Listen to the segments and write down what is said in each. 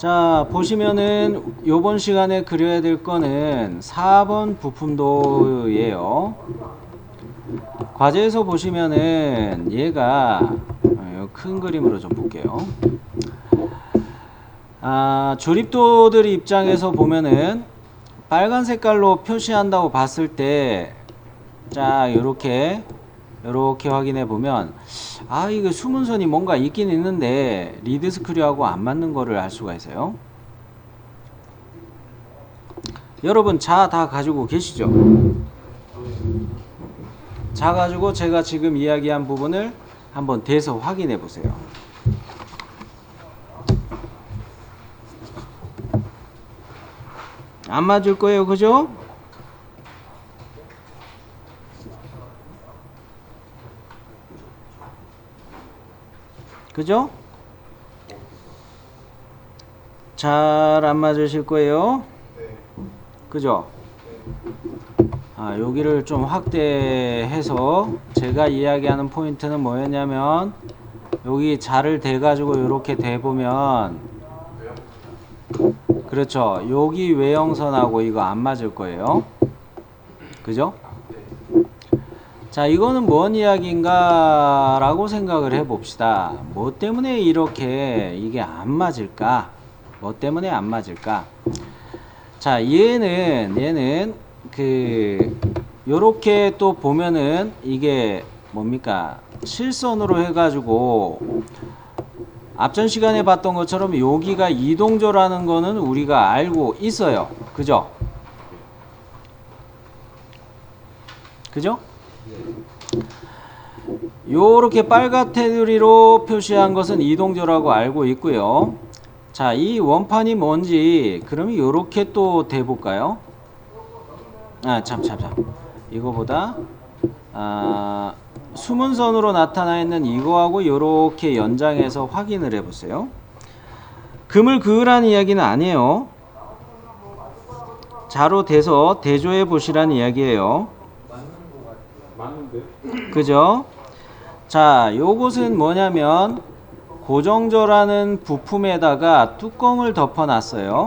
자, 보시면은 요번 시간에 그려야 될 거는 4번 부품도예요. 과제에서 보시면은 얘가 큰 그림으로 좀 볼게요. 조립도들 입장에서 보면은 빨간 색깔로 표시한다고 봤을 때, 자, 요렇게 확인해 보면, 이거 수문선이 뭔가 있긴 있는데 리드 스크류하고 안 맞는 거를 알 수가 있어요. 여러분 자 다 가지고 계시죠? 자 가지고 제가 지금 이야기한 부분을 한번 대서 확인해 보세요. 안 맞을 거예요, 그죠? 그죠? 잘 안 맞으실 거예요. 그죠? 여기를 좀 확대해서 제가 이야기하는 포인트는 뭐였냐면, 여기 자를 대가지고 이렇게 대보면, 그렇죠. 여기 외형선하고 이거 안 맞을 거예요. 그죠? 자, 이거는 뭔 이야기인가 라고 생각을 해 봅시다. 뭐 때문에 이렇게 이게 안 맞을까? 뭐 때문에 안 맞을까? 자, 얘는 요렇게 또 보면은 이게 뭡니까? 실선으로 해가지고 앞전 시간에 봤던 것처럼 여기가 이동조라는 거는 우리가 알고 있어요. 그죠? 그죠? 요렇게 빨간 테두리로 표시한 것은 이동조라고 알고 있고요. 자, 이 원판이 뭔지 그러면 요렇게 또 대볼까요? 참. 이거보다 수문선으로 나타나 있는 이거하고 요렇게 연장해서 확인을 해보세요. 금을 그으란 이야기는 아니에요. 자로 대서 대조해 보시란 이야기예요. 맞는데? 그죠? 자, 요것은 뭐냐면 고정조라는 부품에다가 뚜껑을 덮어 놨어요.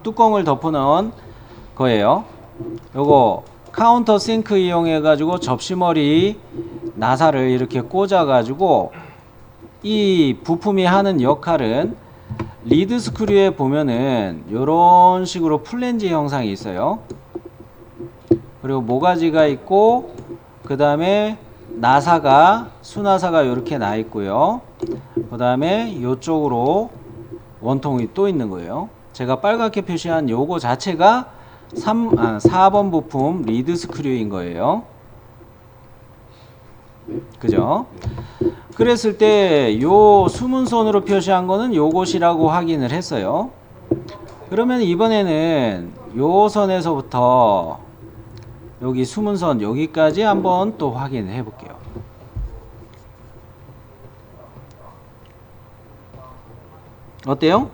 뚜껑을 덮어 놓은 거예요. 요거 카운터 싱크 이용해 가지고 접시머리 나사를 이렇게 꽂아 가지고 이 부품이 하는 역할은 리드 스크류에 보면은 요런 식으로 플랜지 형상이 있어요. 그리고 모가지가 있고 그 다음에 나사가 수나사가 이렇게 나 있고요. 그 다음에 이쪽으로 원통이 또 있는 거예요. 제가 빨갛게 표시한 요거 자체가 4번 부품 리드 스크류인 거예요. 그죠? 그랬을 때 요 수문선으로 표시한 거는 요것이라고 확인을 했어요. 그러면 이번에는 요 선에서부터 여기 수문선 여기까지 한번 또 확인을 해 볼게요. 어때요?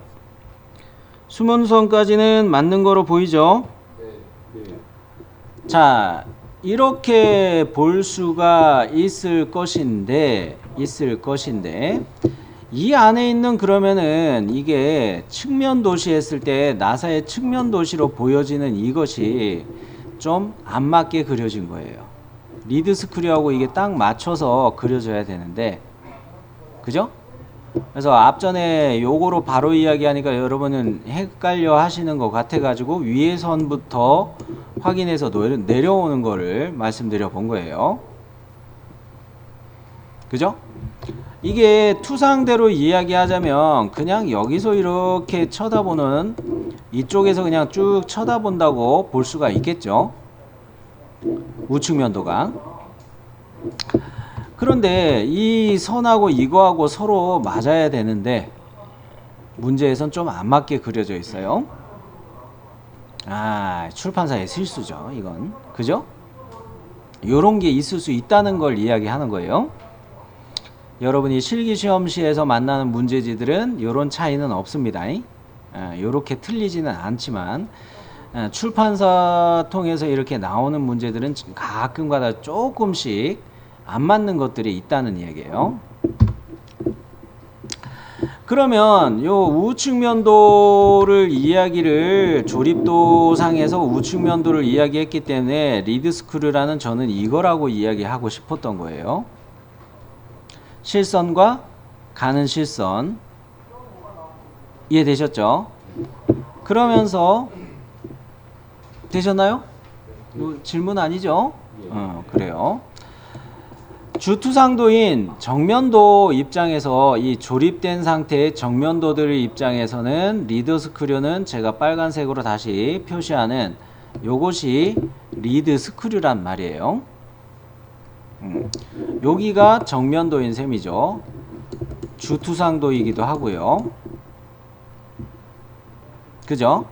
수문선까지는 맞는 거로 보이죠? 네. 자, 이렇게 볼 수가 있을 것인데 이 안에 있는 그러면은 이게 측면 도시 했을 때 나사의 측면 도시로 보여지는 이것이 좀 안 맞게 그려진 거예요. 리드 스크류하고 이게 딱 맞춰서 그려져야 되는데, 그죠? 그래서 앞전에 요거로 바로 이야기하니까 여러분은 헷갈려 하시는 것 같아 가지고 위에 선부터 확인해서 내려오는 거를 말씀드려 본 거예요. 그죠? 이게 투상대로 이야기하자면 그냥 여기서 이렇게 쳐다보는, 이쪽에서 그냥 쭉 쳐다본다고 볼 수가 있겠죠. 우측 면도가. 그런데 이 선하고 이거하고 서로 맞아야 되는데 문제에선 좀 안 맞게 그려져 있어요. 출판사의 실수죠, 이건. 그죠? 요런 게 있을 수 있다는 걸 이야기하는 거예요. 여러분이 실기시험시에서 만나는 문제지들은 요런 차이는 없습니다. 요렇게 틀리지는 않지만 출판사 통해서 이렇게 나오는 문제들은 가끔가다 조금씩 안 맞는 것들이 있다는 이야기예요. 그러면 요 우측면도를 이야기를 조립도상에서 우측면도를 이야기했기 때문에 리드 스크류라는 저는 이거라고 이야기하고 싶었던 거예요. 실선과 가는 실선 이해되셨죠? 그러면서 되셨나요? 질문 아니죠? 그래요. 주투상도인 정면도 입장에서 이 조립된 상태의 정면도들 입장에서는 리드 스크류는 제가 빨간색으로 다시 표시하는 요것이 리드 스크류란 말이에요. 여기가 정면도인 셈이죠. 주투상도이기도 하고요. 그죠?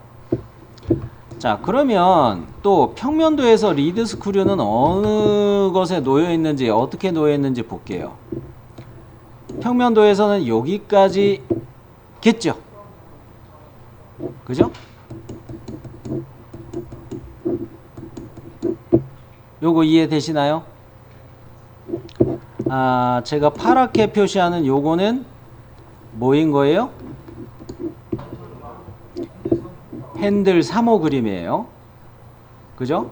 자, 그러면 또 평면도에서 리드 스크류는 어느 것에 놓여 있는지, 어떻게 놓여 있는지 볼게요. 평면도에서는 여기까지겠죠? 그죠? 요거 이해되시나요? 아, 제가 파랗게 표시하는 요거는 뭐인 거예요? 핸들 3호 그림이에요. 그죠?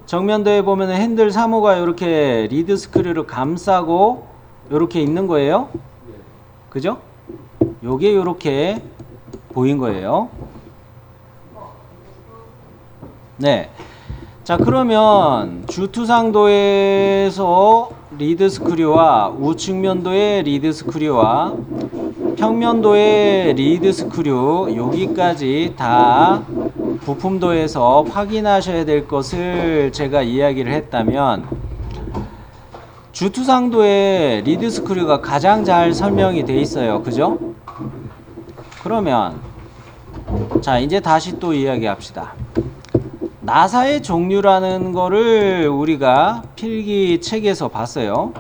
정면도에 보면 핸들 3호가 이렇게 리드 스크류를 감싸고 이렇게 있는 거예요. 그죠? 요게 이렇게 보인 거예요. 네. 자, 그러면 주투상도에서 리드 스크류와 우측면도의 리드 스크류와 평면도의 리드 스크류 여기까지 다 부품도에서 확인하셔야 될 것을 제가 이야기를 했다면 주투상도의 리드 스크류가 가장 잘 설명이 돼 있어요. 그죠? 그러면 자, 이제 다시 또 이야기합시다. 나사의 종류라는 거를 우리가 필기 책에서 봤어요.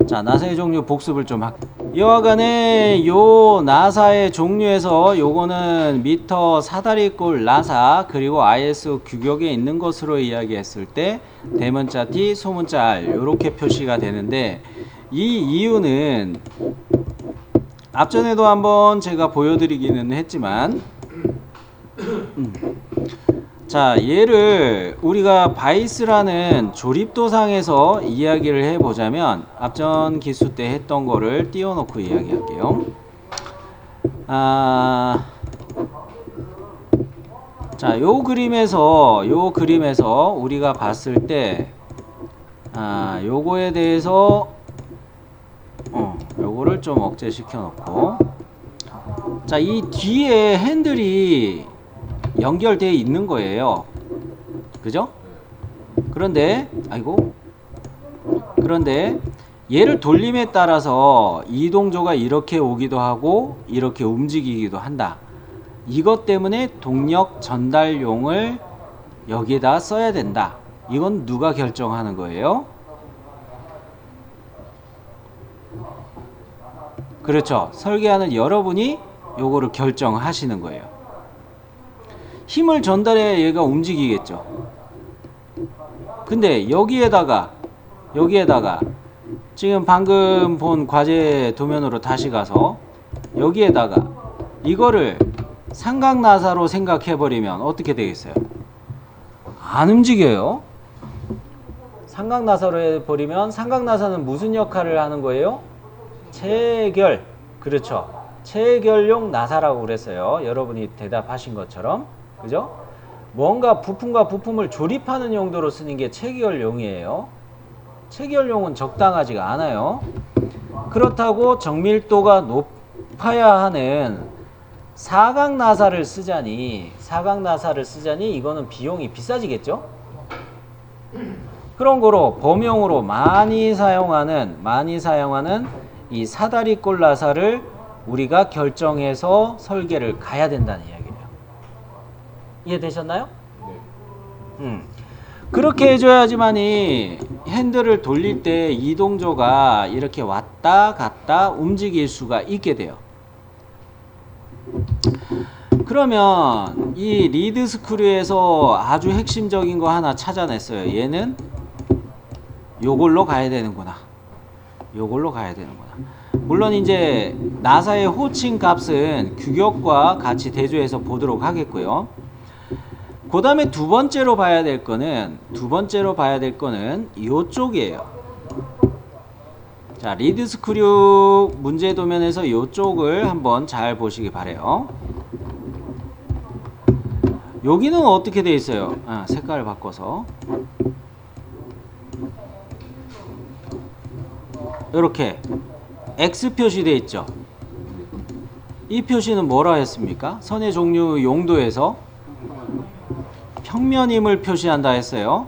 자, 나사의 종류 복습을 좀 할게요. 이와 간에 요 나사의 종류에서 요거는 미터 사다리꼴 나사 그리고 ISO 규격에 있는 것으로 이야기했을 때 대문자 T, 소문자 R 요렇게 표시가 되는데 이 이유는 앞전에도 한번 제가 보여드리기는 했지만 자, 얘를 우리가 바이스라는 조립도상에서 이야기를 해보자면 앞전 기수 때 했던 거를 띄워놓고 이야기할게요. 자, 요 그림에서 우리가 봤을 때 요거에 대해서 요거를 좀 억제시켜 놓고 자, 이 뒤에 핸들이 연결되어 있는 거예요. 그죠? 그런데 얘를 돌림에 따라서 이동조가 이렇게 오기도 하고 이렇게 움직이기도 한다. 이것 때문에 동력 전달용을 여기에다 써야 된다. 이건 누가 결정하는 거예요? 그렇죠. 설계하는 여러분이 요거를 결정하시는 거예요. 힘을 전달해야 얘가 움직이겠죠. 근데 여기에다가 지금 방금 본 과제 도면으로 다시 가서 여기에다가 이거를 삼각나사로 생각해버리면 어떻게 되겠어요? 안 움직여요. 삼각나사로 해버리면 삼각나사는 무슨 역할을 하는 거예요? 체결. 그렇죠. 체결용 나사라고 그랬어요. 여러분이 대답하신 것처럼. 그죠? 뭔가 부품과 부품을 조립하는 용도로 쓰는 게 체결용이에요. 체결용은 적당하지가 않아요. 그렇다고 정밀도가 높아야 하는 사각나사를 쓰자니 이거는 비용이 비싸지겠죠? 그런 거로 범용으로 많이 사용하는 이 사다리꼴 나사를 우리가 결정해서 설계를 가야 된다는 이야기예요. 이해되셨나요? 네. 그렇게 해줘야지만이 핸들을 돌릴 때 이동조가 이렇게 왔다 갔다 움직일 수가 있게 돼요. 그러면 이 리드 스크류에서 아주 핵심적인 거 하나 찾아냈어요. 얘는 요걸로 가야 되는구나. 물론 이제 나사의 호칭 값은 규격과 같이 대조해서 보도록 하겠고요. 그 다음에 두 번째로 봐야 될 거는 이쪽이에요. 자, 리드 스크류 문제 도면에서 이쪽을 한번 잘 보시기 바래요. 여기는 어떻게 되어 있어요? 색깔을 바꿔서 이렇게 X 표시되어 있죠. 이 표시는 뭐라 했습니까? 선의 종류 용도에서 평면임을 표시한다 했어요.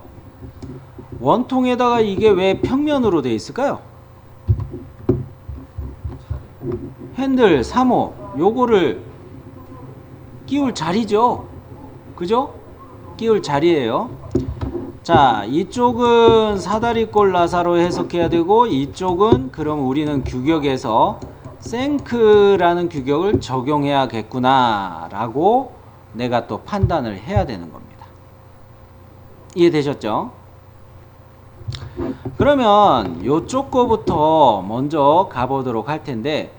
원통에다가 이게 왜 평면으로 되어 있을까요? 핸들 3호 요거를 끼울 자리죠. 그죠? 끼울 자리예요. 자, 이쪽은 사다리꼴 나사로 해석해야 되고, 이쪽은 그럼 우리는 규격에서 생크라는 규격을 적용해야겠구나 라고 내가 또 판단을 해야 되는 겁니다. 이해되셨죠? 그러면 이쪽 거부터 먼저 가보도록 할 텐데,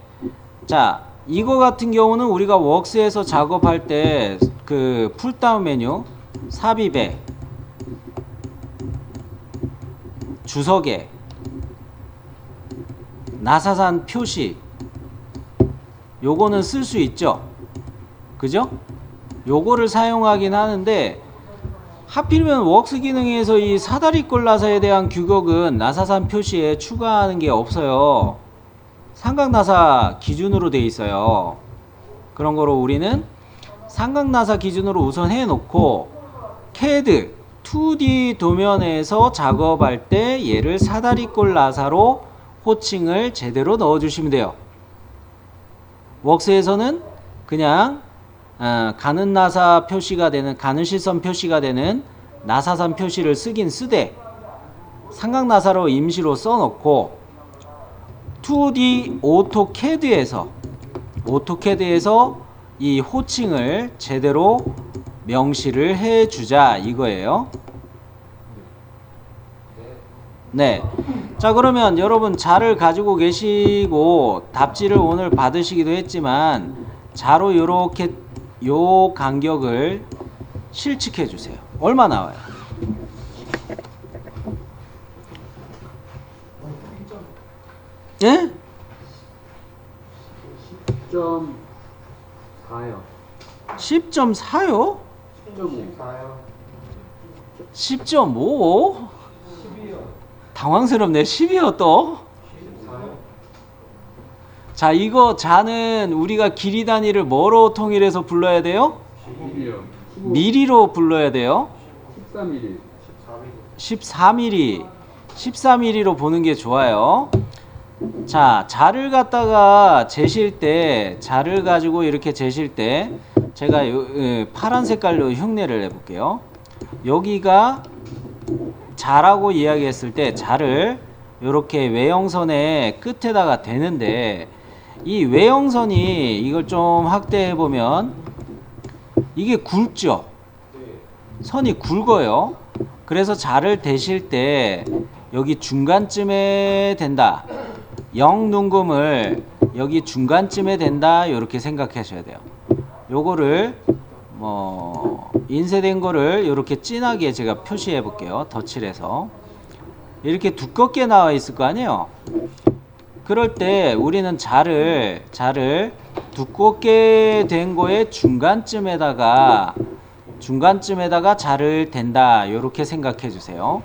자, 이거 같은 경우는 우리가 웍스에서 작업할 때 그 풀다운 메뉴 삽입에 주석에 나사산 표시 요거는 쓸 수 있죠. 그죠? 요거를 사용하긴 하는데 하필이면 웍스 기능에서 이 사다리꼴 나사에 대한 규격은 나사산 표시에 추가하는 게 없어요. 삼각나사 기준으로 돼 있어요. 그런 거로 우리는 삼각나사 기준으로 우선 해놓고 CAD 2D 도면에서 작업할 때 얘를 사다리꼴 나사로 호칭을 제대로 넣어주시면 돼요. 웍스에서는 그냥 가는 나사 표시가 되는, 가는 실선 표시가 되는 나사산 표시를 쓰긴 쓰되 삼각나사로 임시로 써놓고 2D 오토캐드에서 이 호칭을 제대로 명시를 해주자 이거예요. 네. 자, 그러면 여러분 자를 가지고 계시고 답지를 오늘 받으시기도 했지만 자로 요렇게 요 간격을 실측해 주세요. 얼마 나와요? 예? 10.4요. 10.4요? 10.4요. 10.5? 12요. 당황스럽네. 10이요 또? 14요. 자, 이거 자는 우리가 길이 단위를 뭐로 통일해서 불러야 돼요? 15이요. 미리로 불러야 돼요. 14mm. 14mm. 14mm로 보는 게 좋아요. 자, 자를 갖다가 재실 때, 자를 가지고 이렇게 재실 때 제가 파란 색깔로 흉내를 내볼게요. 여기가 자라고 이야기했을 때 자를 이렇게 외형선의 끝에다가 대는데, 이 외형선이 이걸 좀 확대해 보면 이게 굵죠? 선이 굵어요. 그래서 자를 대실 때 여기 중간쯤에 된다. 0 눈금을 여기 중간쯤에 된다. 이렇게 생각하셔야 돼요. 요거를 인쇄된 거를 이렇게 진하게 제가 표시해 볼게요. 덧칠해서 이렇게 두껍게 나와 있을 거 아니에요. 그럴 때 우리는 자를 두껍게 된 거에 중간쯤에다가 자를 댄다. 이렇게 생각해 주세요.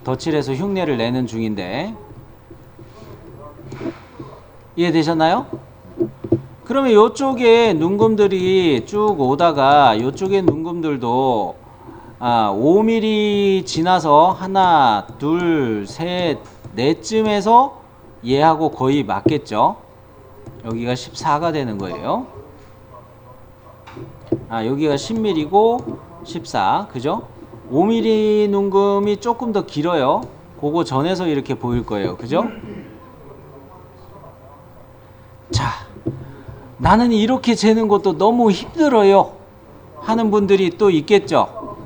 덧칠해서 흉내를 내는 중인데 이해되셨나요? 그러면 이쪽에 눈금들이 쭉 오다가 이쪽에 눈금들도 5mm 지나서 하나, 둘, 셋, 넷쯤에서 얘하고 거의 맞겠죠? 여기가 14가 되는 거예요. 여기가 10mm고 14, 그죠? 5mm 눈금이 조금 더 길어요. 그거 전에서 이렇게 보일 거예요. 그죠? 자, 나는 이렇게 재는 것도 너무 힘들어요 하는 분들이 또 있겠죠.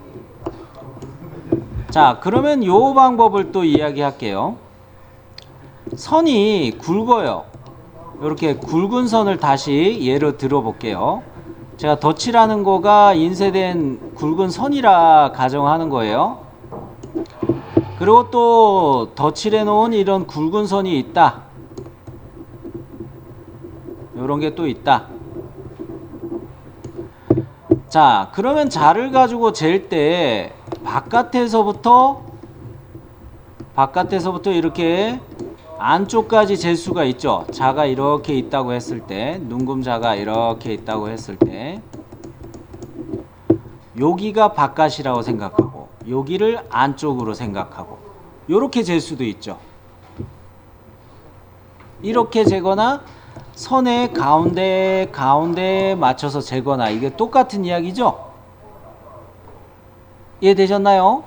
자, 그러면 요 방법을 또 이야기할게요. 선이 굵어요. 이렇게 굵은 선을 다시 예로 들어 볼게요. 제가 덧칠하는 거가 인쇄된 굵은 선이라 가정하는 거예요. 그리고 또 덧칠해 놓은 이런 굵은 선이 있다. 요런 게 또 있다. 자, 그러면 자를 가지고 잴 때 바깥에서부터 이렇게 안쪽까지 잴 수가 있죠. 자가 이렇게 있다고 했을 때, 눈금자가 이렇게 있다고 했을 때, 여기가 바깥이라고 생각하고 여기를 안쪽으로 생각하고 요렇게 잴 수도 있죠. 이렇게 재거나 선의 가운데 맞춰서 재거나, 이게 똑같은 이야기죠. 이해되셨나요?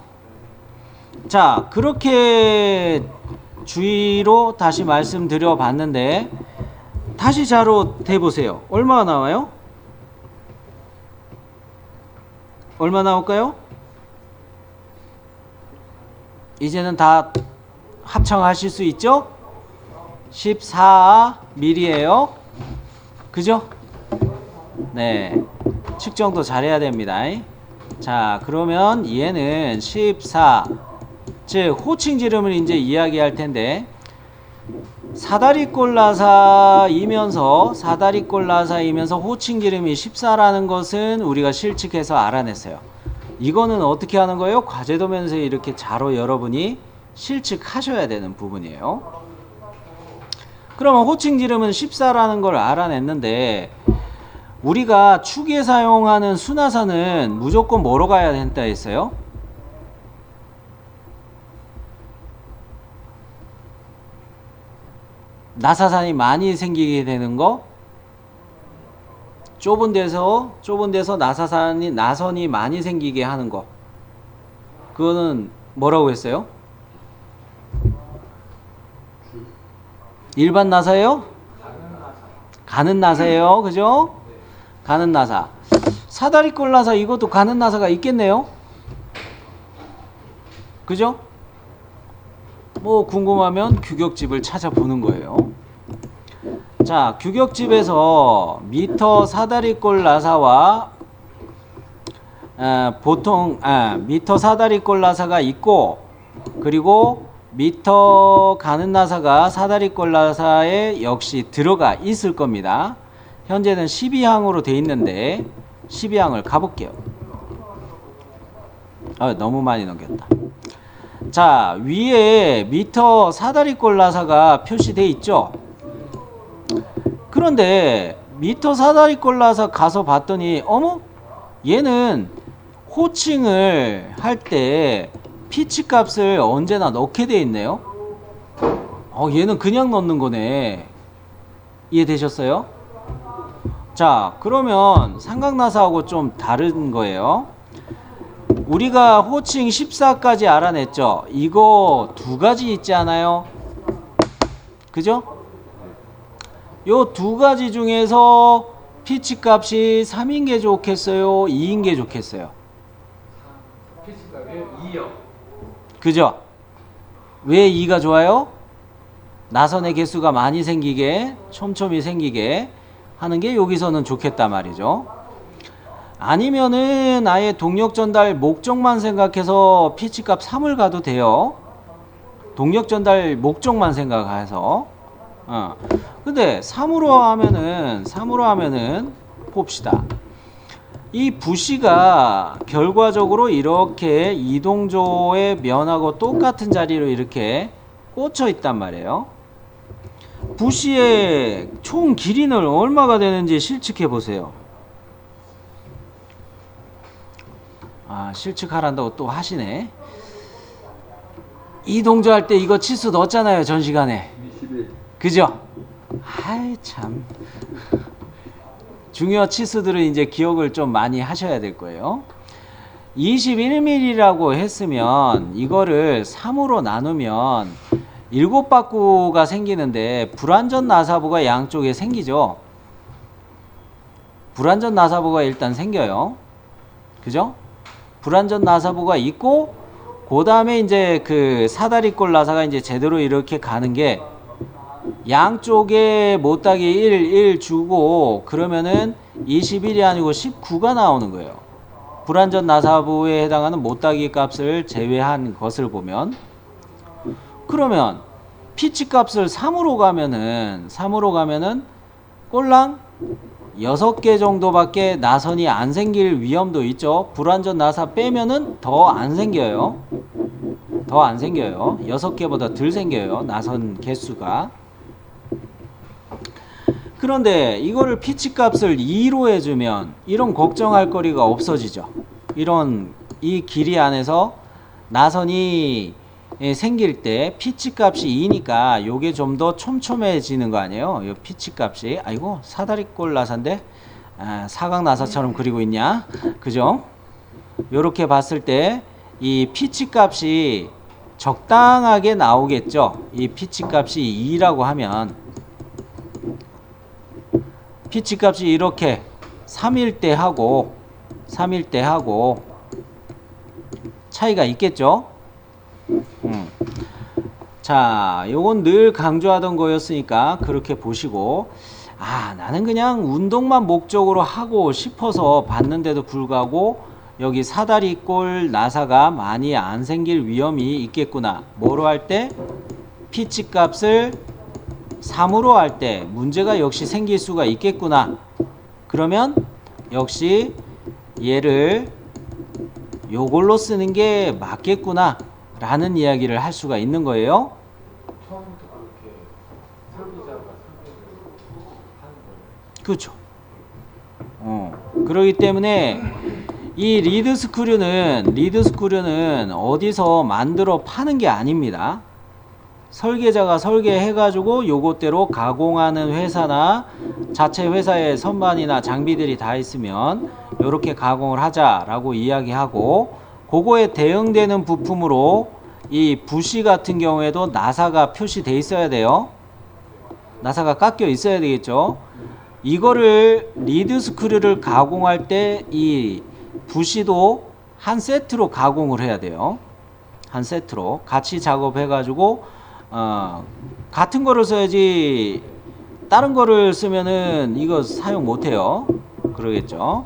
자, 그렇게 주의로 다시 말씀드려 봤는데, 다시 자로 대보세요. 얼마나 나와요? 얼마 나올까요? 이제는 다 합창하실 수 있죠? 14mm예요. 그죠? 네, 측정도 잘해야 됩니다. 자, 그러면 얘는 14, 즉 호칭지름을 이제 이야기할 텐데, 사다리꼴 나사이면서 호칭지름이 14라는 것은 우리가 실측해서 알아냈어요. 이거는 어떻게 하는 거예요? 과제도면서에 이렇게 자로 여러분이 실측하셔야 되는 부분이에요. 그러면 호칭지름은 14라는 걸 알아냈는데, 우리가 축에 사용하는 수나사는 무조건 뭐로 가야 된다 했어요? 나사산이 많이 생기게 되는 거, 좁은 데서 나선이 많이 생기게 하는 거, 그거는 뭐라고 했어요? 일반 나사예요? 가는 나사예요. 그죠? 가는 나사. 사다리꼴 나사, 이것도 가는 나사가 있겠네요. 그죠? 뭐 궁금하면 규격집을 찾아보는 거예요. 자, 규격집에서 미터 사다리꼴 나사와 미터 사다리꼴 나사가 있고, 그리고 미터 가는 나사가 사다리꼴 나사에 역시 들어가 있을 겁니다. 현재는 12항으로 돼 있는데 12항을 가볼게요. 너무 많이 넘겼다. 자, 위에 미터 사다리꼴 나사가 표시돼 있죠. 그런데 미터 사다리꼴 나사 가서 봤더니, 어머? 얘는 호칭을 할 때 피치 값을 언제나 넣게 돼 있네요. 얘는 그냥 넣는 거네. 이해되셨어요? 자, 그러면 삼각나사하고 좀 다른 거예요. 우리가 호칭 14까지 알아냈죠. 이거 두 가지 있지 않아요? 그죠? 요 두 가지 중에서 피치 값이 3인 게 좋겠어요? 2인 게 좋겠어요? 피치값이 2요. 그죠? 왜 2가 좋아요? 나선의 개수가 많이 생기게, 촘촘히 생기게 하는 게 여기서는 좋겠단 말이죠. 아니면은 아예 동력 전달 목적만 생각해서 피치값 3을 가도 돼요. 동력 전달 목적만 생각해서. 근데 3으로 하면은 봅시다. 이 부시가 결과적으로 이렇게 이동조의 면하고 똑같은 자리로 이렇게 꽂혀 있단 말이에요. 부시의 총 길이는 얼마가 되는지 실측해 보세요. 실측하란다고 또 하시네. 이동조 할 때 이거 치수 넣었잖아요, 전 시간에. 21. 그죠? 아이 참. 중요 치수들은 이제 기억을 좀 많이 하셔야 될 거예요. 21mm라고 했으면 이거를 3으로 나누면 7바구가 생기는데, 불완전 나사부가 양쪽에 생기죠. 불완전 나사부가 일단 생겨요. 그죠? 불완전 나사부가 있고, 그 다음에 이제 그 사다리꼴 나사가 이제 제대로 이렇게 가는 게 양쪽에 못따기 1 주고 그러면은 21이 아니고 19가 나오는 거예요. 불완전 나사부에 해당하는 못따기 값을 제외한 것을 보면, 그러면 피치 값을 3으로 가면은 꼴랑 6개 정도밖에 나선이 안 생길 위험도 있죠. 불완전 나사 빼면은 더 안 생겨요. 6개보다 덜 생겨요, 나선 개수가. 그런데 이거를 피치 값을 2로 해주면 이런 걱정할 거리가 없어지죠. 이 길이 안에서 나선이 생길 때 피치 값이 2니까 요게 좀 더 촘촘해지는 거 아니에요? 요 피치 값이. 아이고, 사다리꼴 나사인데 사각 나사처럼 그리고 있냐? 그죠? 요렇게 봤을 때 이 피치 값이 적당하게 나오겠죠. 이 피치 값이 2라고 하면 피치 값이 이렇게 3일 때 하고 차이가 있겠죠. 자, 요건 늘 강조하던 거였으니까 그렇게 보시고, 나는 그냥 운동만 목적으로 하고 싶어서 봤는데도 불구하고 여기 사다리꼴 나사가 많이 안 생길 위험이 있겠구나. 뭐로 할 때? 피치 값을 3으로 할 때 문제가 역시 생길 수가 있겠구나. 그러면 역시 얘를 요걸로 쓰는 게 맞겠구나 라는 이야기를 할 수가 있는 거예요. 처음부터 그렇게 설계자가 하는 거예요. 그렇죠. 그렇기 때문에 이 리드 스크류는 어디서 만들어 파는 게 아닙니다. 설계자가 설계해가지고 요것대로 가공하는 회사나 자체 회사의 선반이나 장비들이 다 있으면 요렇게 가공을 하자라고 이야기하고, 그거에 대응되는 부품으로 이 부시 같은 경우에도 나사가 표시돼 있어야 돼요. 나사가 깎여 있어야 되겠죠. 이거를 리드 스크류를 가공할 때 이 부시도 한 세트로 가공을 해야 돼요. 한 세트로 같이 작업해 가지고 같은 거를 써야지 다른 거를 쓰면은 이거 사용 못 해요. 그러겠죠.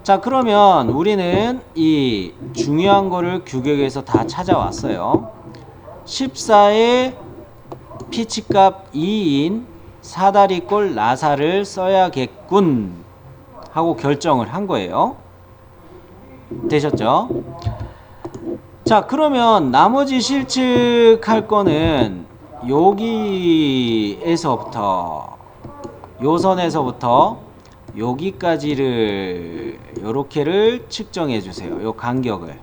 자, 그러면 우리는 이 중요한 거를 규격에서 다 찾아왔어요. 14의 피치값 2인 사다리꼴 나사를 써야겠군 하고 결정을 한 거예요. 되셨죠? 자, 그러면 나머지 실측할 거는 여기에서부터, 요 선에서부터 여기까지를 요렇게를 측정해 주세요. 요 간격을.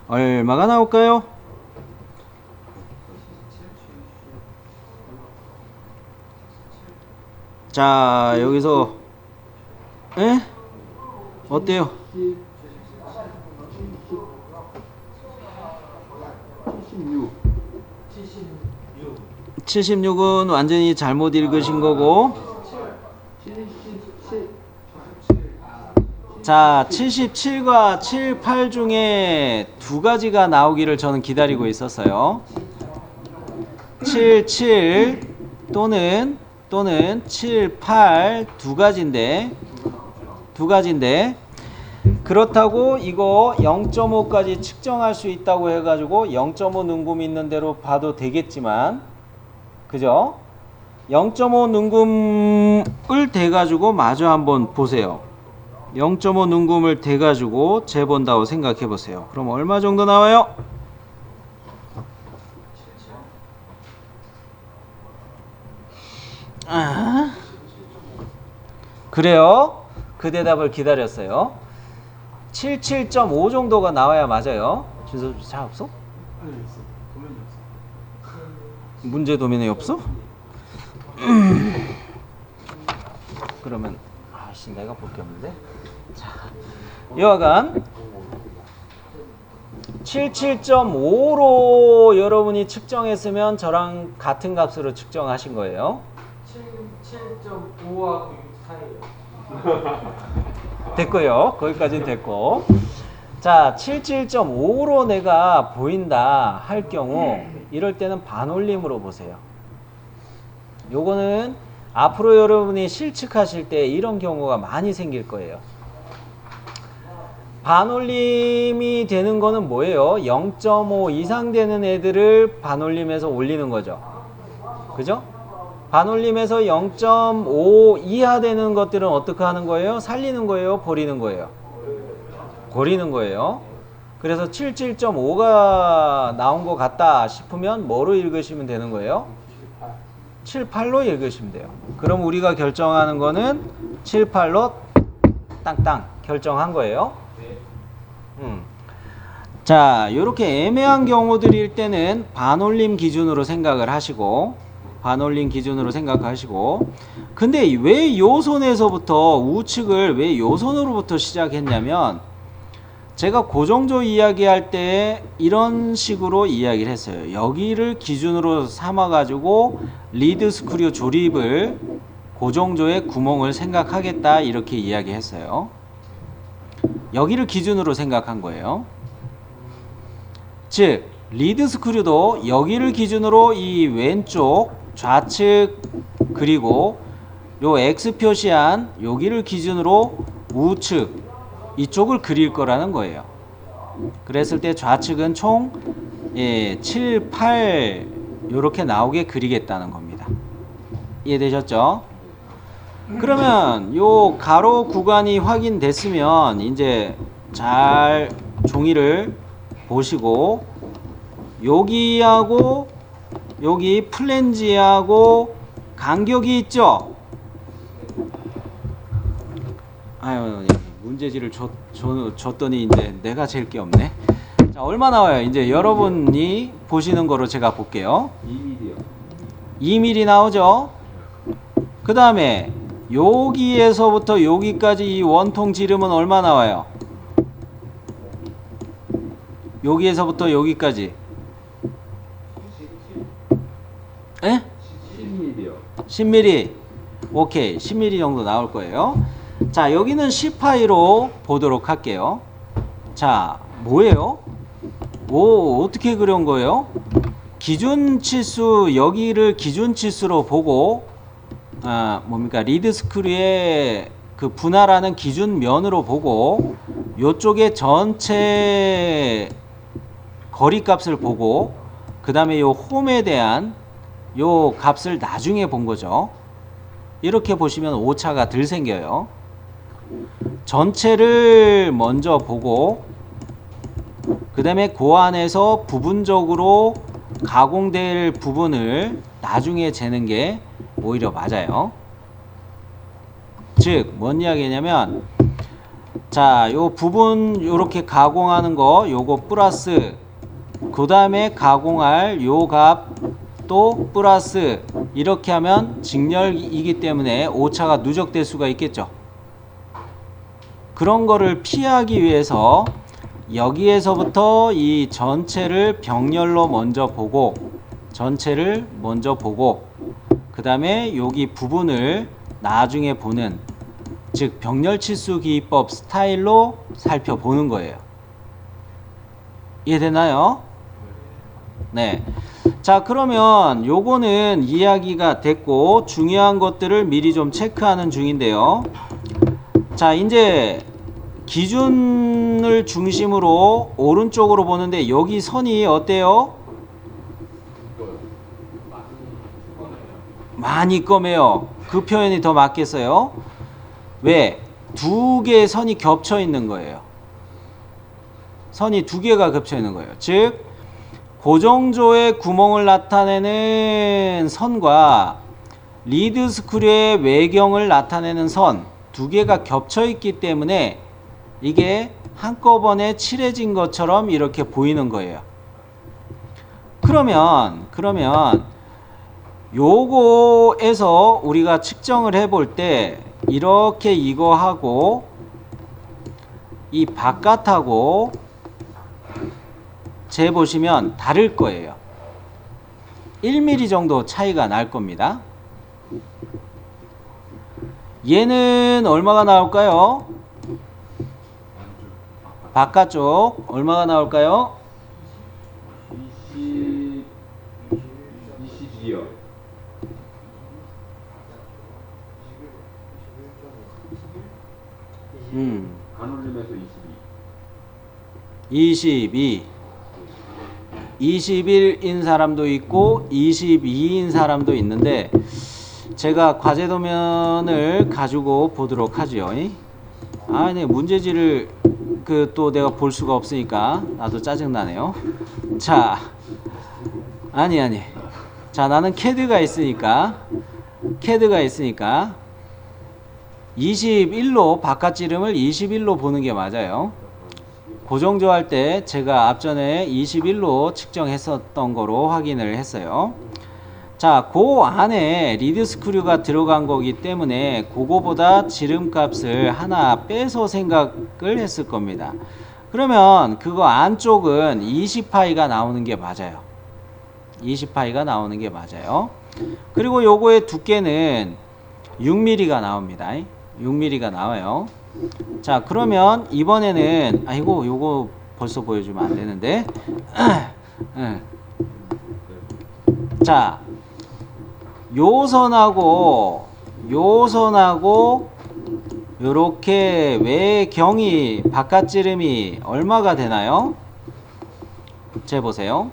얼마가 나올까요? 자, 여기서 어때요? 76은 완전히 잘못 읽으신 거고, 자, 77과 78 중에 두 가지가 나오기를 저는 기다리고 있었어요. 77 또는 78 두 가지인데 그렇다고 이거 0.5까지 측정할 수 있다고 해가지고 0.5 능금 있는 대로 봐도 되겠지만, 그죠? 0.5 능금을 대가지고 마저 한번 보세요. 0.5 능금을 대가지고 재본다고 생각해 보세요. 그럼 얼마 정도 나와요? 그래요? 그 대답을 기다렸어요. 77.5 정도가 나와야 맞아요. 진섭 씨 차 없어? 아니, 있어. 도면이 없어. 문제 도면이 없어? 그러면 내가 볼 게 없는데. 자, 여하간 77.5로 여러분이 측정했으면 저랑 같은 값으로 측정하신 거예요. 7.5하고 6 사이에요. 됐고요. 거기까지는 됐고. 자, 77.5로 내가 보인다 할 경우 이럴 때는 반올림으로 보세요. 요거는 앞으로 여러분이 실측하실 때 이런 경우가 많이 생길 거예요. 반올림이 되는 거는 뭐예요? 0.5 이상 되는 애들을 반올림해서 올리는 거죠. 그죠? 반올림에서 0.5 이하 되는 것들은 어떻게 하는 거예요? 살리는 거예요? 버리는 거예요? 버리는 거예요. 그래서 77.5가 나온 것 같다 싶으면 뭐로 읽으시면 되는 거예요? 78로 읽으시면 돼요. 그럼 우리가 결정하는 거는 78로 땅땅 결정한 거예요. 자, 요렇게 애매한 경우들일 때는 반올림 기준으로 생각을 하시고, 근데 왜 요 손에서부터 우측을 왜 요 손으로부터 시작했냐면, 제가 고정조 이야기할 때 이런 식으로 이야기를 했어요. 여기를 기준으로 삼아 가지고 리드 스크류 조립을 고정조의 구멍을 생각하겠다 이렇게 이야기했어요. 여기를 기준으로 생각한 거예요. 즉 리드 스크류도 여기를 기준으로 이 왼쪽 좌측 그리고 요 X 표시한 여기를 기준으로 우측 이쪽을 그릴 거라는 거예요. 그랬을 때 좌측은 총 7, 8 이렇게 나오게 그리겠다는 겁니다. 이해되셨죠? 그러면 요 가로 구간이 확인됐으면 이제 잘 종이를 보시고 여기하고 여기 플랜지하고 간격이 있죠? 아유, 문제지를 줬더니 이제 내가 잴 게 없네. 자, 얼마 나와요? 이제 여러분이 보시는 거로 제가 볼게요. 2mm요. 2mm 나오죠? 그 다음에 여기에서부터 여기까지 이 원통 지름은 얼마 나와요? 여기에서부터 여기까지. 에? 10mm요. 10mm. 오케이. 10mm 정도 나올 거예요. 자, 여기는 10파이로 보도록 할게요. 자, 뭐예요? 어떻게 그려온 거예요? 기준 치수, 여기를 기준 치수로 보고, 뭡니까? 리드 스크류의 그 분할하는 기준 면으로 보고, 요쪽에 전체 거리 값을 보고, 그 다음에 요 홈에 대한 요 값을 나중에 본 거죠. 이렇게 보시면 오차가 덜 생겨요. 전체를 먼저 보고 그 다음에 그 안에서 부분적으로 가공될 부분을 나중에 재는 게 오히려 맞아요. 즉, 뭔 이야기냐면 자, 요 부분 요렇게 가공하는 거 요거 플러스 그 다음에 가공할 요 값 또 플러스 이렇게 하면 직렬이기 때문에 오차가 누적될 수가 있겠죠. 그런 거를 피하기 위해서 여기에서부터 이 전체를 병렬로 먼저 보고 그 다음에 여기 부분을 나중에 보는 즉 병렬치수 기법 스타일로 살펴보는 거예요. 이해되나요? 네. 자, 그러면 요거는 이야기가 됐고 중요한 것들을 미리 좀 체크하는 중인데요. 자, 이제 기준을 중심으로 오른쪽으로 보는데 여기 선이 어때요? 많이 검해요. 그 표현이 더 맞겠어요? 왜? 두 개의 선이 겹쳐 있는 거예요. 선이 두 개가 겹쳐 있는 거예요. 즉 고정조의 구멍을 나타내는 선과 리드 스크류의 외경을 나타내는 선 두 개가 겹쳐 있기 때문에 이게 한꺼번에 칠해진 것처럼 이렇게 보이는 거예요. 그러면 요거에서 우리가 측정을 해볼 때 이렇게 이거하고 이 바깥하고 재보시면 다를 거예요. 1mm 정도 차이가 날 겁니다. 얘는 얼마가 나올까요? 바깥쪽 얼마가 나올까요? 22요. 반올림에서 22. 21인 사람도 있고 22인 사람도 있는데 제가 과제도면을 가지고 보도록 하죠. 아, 네, 문제지를 또 내가 볼 수가 없으니까 나도 짜증나네요. 자, 아니. 자, 나는 CAD가 있으니까 21로 바깥 지름을 21로 보는 게 맞아요. 고정조할 때 제가 앞전에 21로 측정했었던 거로 확인을 했어요. 자, 그 안에 리드 스크류가 들어간 거기 때문에 그거보다 지름값을 하나 빼서 생각을 했을 겁니다. 그러면 그거 안쪽은 20파이가 나오는 게 맞아요. 20파이가 나오는 게 맞아요. 그리고 요거의 두께는 6mm가 나옵니다. 6mm가 나와요. 자, 그러면 이번에는 아이고 요거 벌써 보여주면 안 되는데 자, 요선하고 요렇게 외경이 바깥지름이 얼마가 되나요? 재보세요.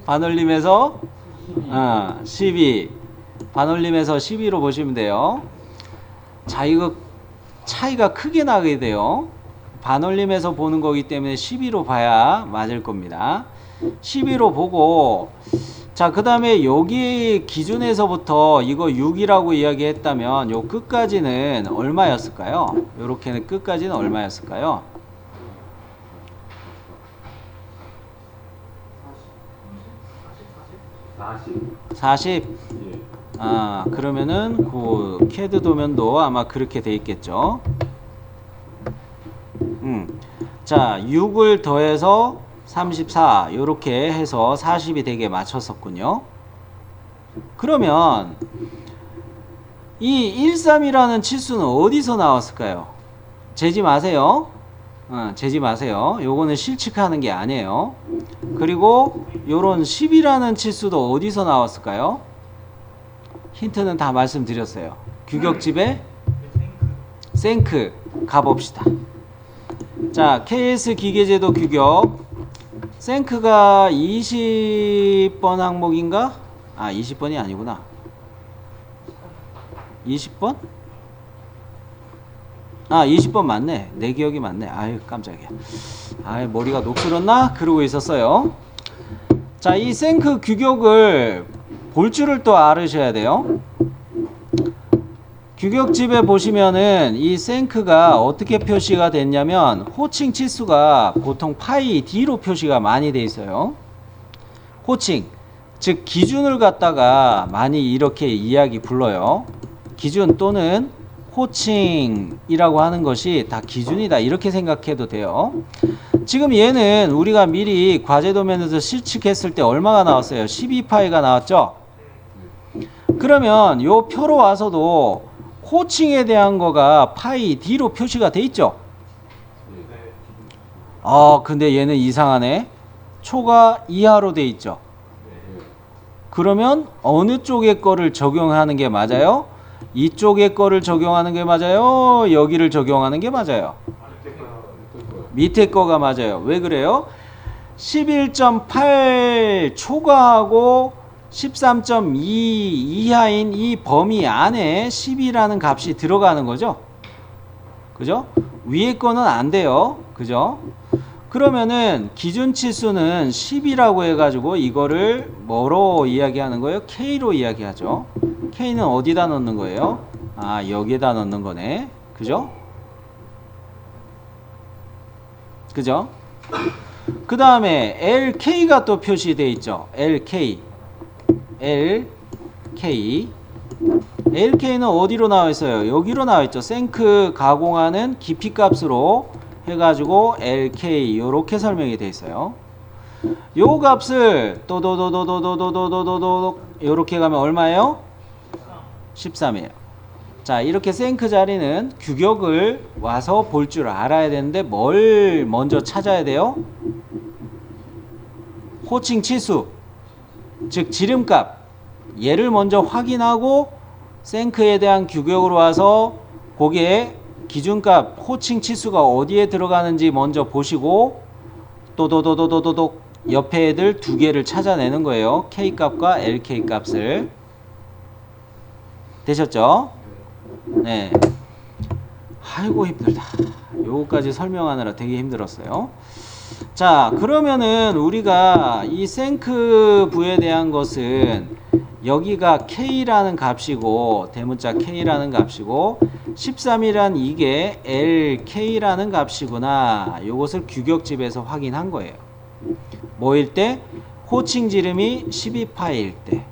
반올림에서 12. 반올림에서 12로 보시면 돼요. 자, 이거 차이가 크게 나게 돼요. 반올림에서 보는 거기 때문에 12로 봐야 맞을 겁니다. 12로 보고, 자, 그 다음에 여기 기준에서부터 이거 6이라고 이야기했다면 요 끝까지는 얼마였을까요? 요렇게는 끝까지는 얼마였을까요? 40. 예. 아, 그러면은 그 CAD 도면도 아마 그렇게 돼 있겠죠. 자, 6을 더해서 34 요렇게 해서 40이 되게 맞췄었군요. 그러면 이 13이라는 치수는 어디서 나왔을까요? 재지 마세요. 재지 마세요. 요거는 실측하는 게 아니에요. 그리고 요런 10이라는 치수도 어디서 나왔을까요? 힌트는 다 말씀드렸어요. 규격집에 생크 가봅시다. 자, KS 기계제도 규격 생크가 20번 항목인가? 아, 20번이 아니구나. 20번? 아, 20번 맞네. 내 기억이 맞네. 아유, 깜짝이야. 아유, 머리가 녹슬었나? 그러고 있었어요. 자, 이 생크 규격을 볼 줄을 또 알으셔야 돼요. 규격집에 보시면은 이 생크가 어떻게 표시가 됐냐면 호칭 치수가 보통 파이 D로 표시가 많이 돼 있어요. 호칭, 즉 기준을 갖다가 많이 이렇게 이야기 불러요. 기준 또는 호칭이라고 하는 것이 다 기준이다 이렇게 생각해도 돼요. 지금 얘는 우리가 미리 과제도면에서 실측했을 때 얼마가 나왔어요? 12파이가 나왔죠? 그러면 요 표로 와서도 호칭에 대한 거가 파이 D로 표시가 돼 있죠? 근데 얘는 이상하네. 초가 이하로 돼 있죠? 그러면 어느 쪽의 거를 적용하는 게 맞아요? 이쪽의 거를 적용하는 게 맞아요? 여기를 적용하는 게 맞아요? 밑에 거가 맞아요. 왜 그래요? 11.8 초과하고 13.2 이하인 이 범위 안에 10이라는 값이 들어가는 거죠. 그죠? 위에 거는 안 돼요. 그죠? 그러면은 기준 치수는 10이라고 해가지고 이거를 뭐로 이야기하는 거예요? K로 이야기하죠. K는 어디다 넣는 거예요? 아, 여기에다 넣는 거네. 그죠? 그죠? 그 다음에 LK가 또 표시되어 있죠. LK. LK는 어디로 나와 있어요? 여기로 나와 있죠. 생크 가공하는 깊이 값으로 해가지고 LK 요렇게 설명이 되어 있어요. 요 값을 또도도도도도도도도도 요렇게 가면 얼마예요? 13이에요. 자, 이렇게 생크 자리는 규격을 와서 볼 줄 알아야 되는데 뭘 먼저 찾아야 돼요? 호칭 치수, 즉 지름값, 얘를 먼저 확인하고 생크에 대한 규격으로 와서 거기에 기준값 호칭 치수가 어디에 들어가는지 먼저 보시고 또도도도도도도 옆에 애들 두 개를 찾아내는 거예요. K 값과 LK 값을. 되셨죠? 네. 아이고 힘들다. 요거까지 설명하느라 되게 힘들었어요. 자, 그러면은 우리가 이 생크부에 대한 것은 여기가 K라는 값이고 대문자 K라는 값이고 13이란 이게 LK라는 값이구나. 요것을 규격집에서 확인한 거예요. 뭐일 때? 호칭 지름이 12파일 때.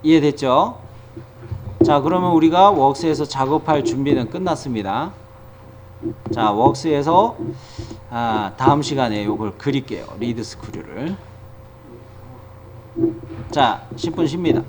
이해됐죠? 자, 그러면 우리가 웍스에서 작업할 준비는 끝났습니다. 자, 웍스에서 다음 시간에 요걸 그릴게요. 리드 스크류를. 자, 10분 쉽니다.